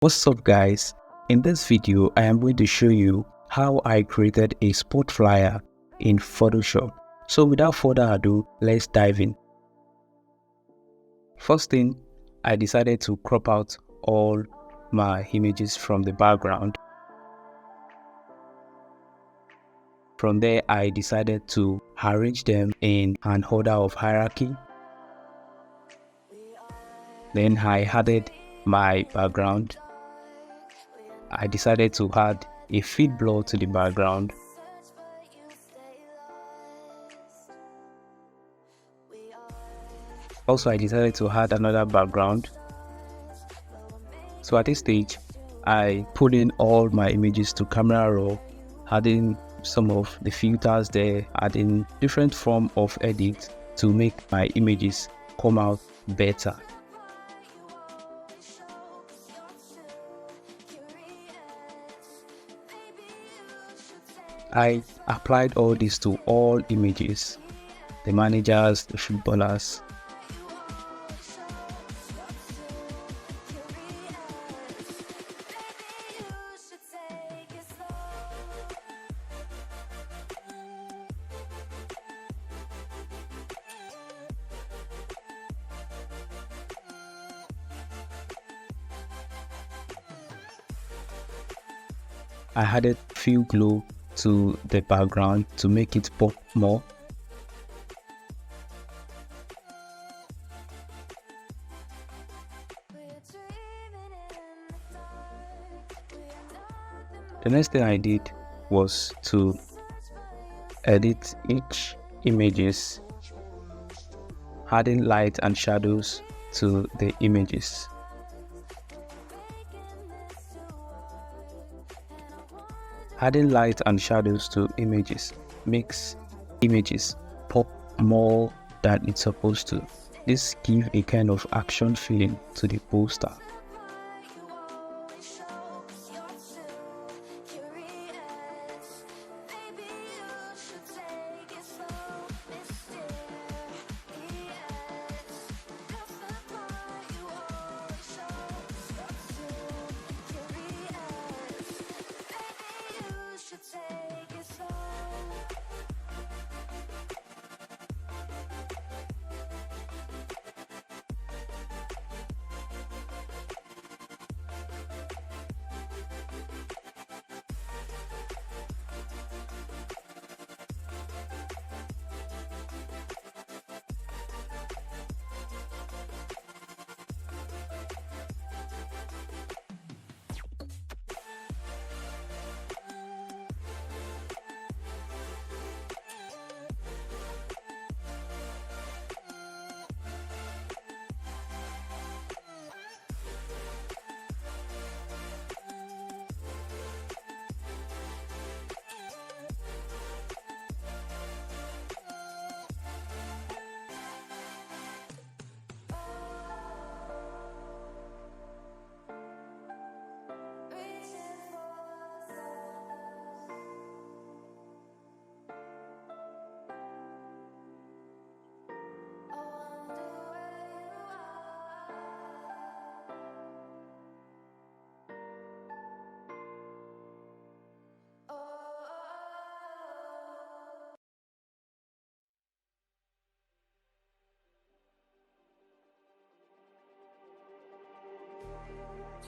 What's up guys, in this video I am going to show you how I created a spot flyer in Photoshop. So without further ado, let's dive in. First thing, I decided to crop out all my images from the background. From there I decided to arrange them in an order of hierarchy. Then I added my background. I decided to add a feed blur to the background. Also, I decided to add another background. So at this stage, I put in all my images to camera raw, adding some of the filters there, adding different form of edit to make my images come out better. I applied all this to all images, the managers, the footballers. I added few glow to the background to make it pop more. The next thing I did was to edit each images, adding light and shadows to the images. Adding light and shadows to images makes images pop more than it's supposed to. This gives a kind of action feeling to the poster.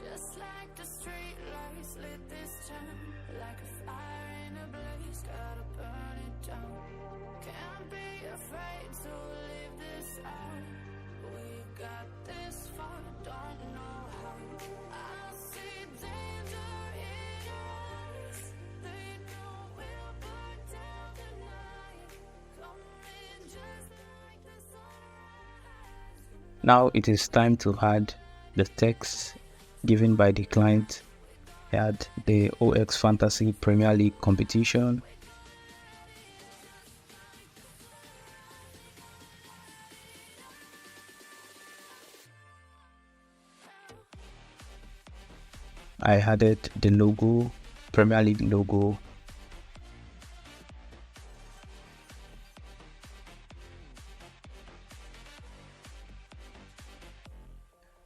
Just like the street lights lit this town, like a fire in a blaze, gotta burn it down. Can't be afraid to leave this out. We got this far, don't know how. I see danger in our eyes. They know we'll burn down the night. Coming just like the sunrise. Now it is time to add the text given by the client at the OX Fantasy Premier League competition. I added the logo, Premier League logo.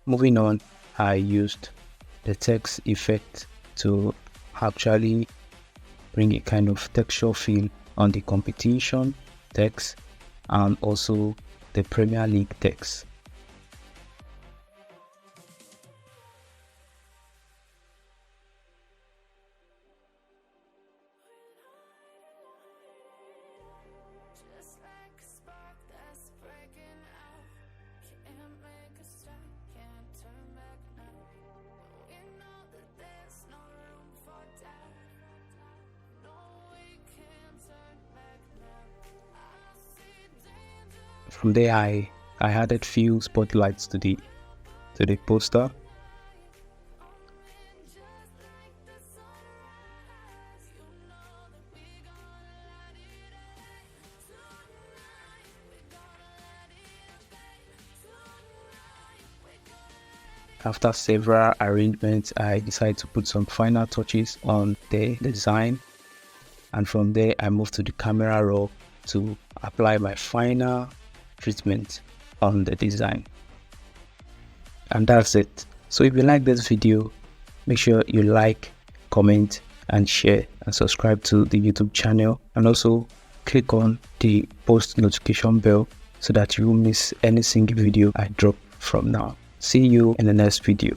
Moving on, I used the text effect to actually bring a kind of texture feel on the competition text and also the Premier League text. Just like a spark that's breaking out. Can't make a stop, can't turn back now. We know that there's no room for doubt. No, we can't turn back now. I see danger. From there, I added few spotlights to the poster. After several arrangements, I decided to put some final touches on the design, and from there I moved to the camera roll to apply my final treatment on the design. And that's it. So if you like this video, make sure you like, comment and share, and subscribe to the YouTube channel, and also click on the post notification bell so that you won't miss any single video I drop from now. See you in the next video.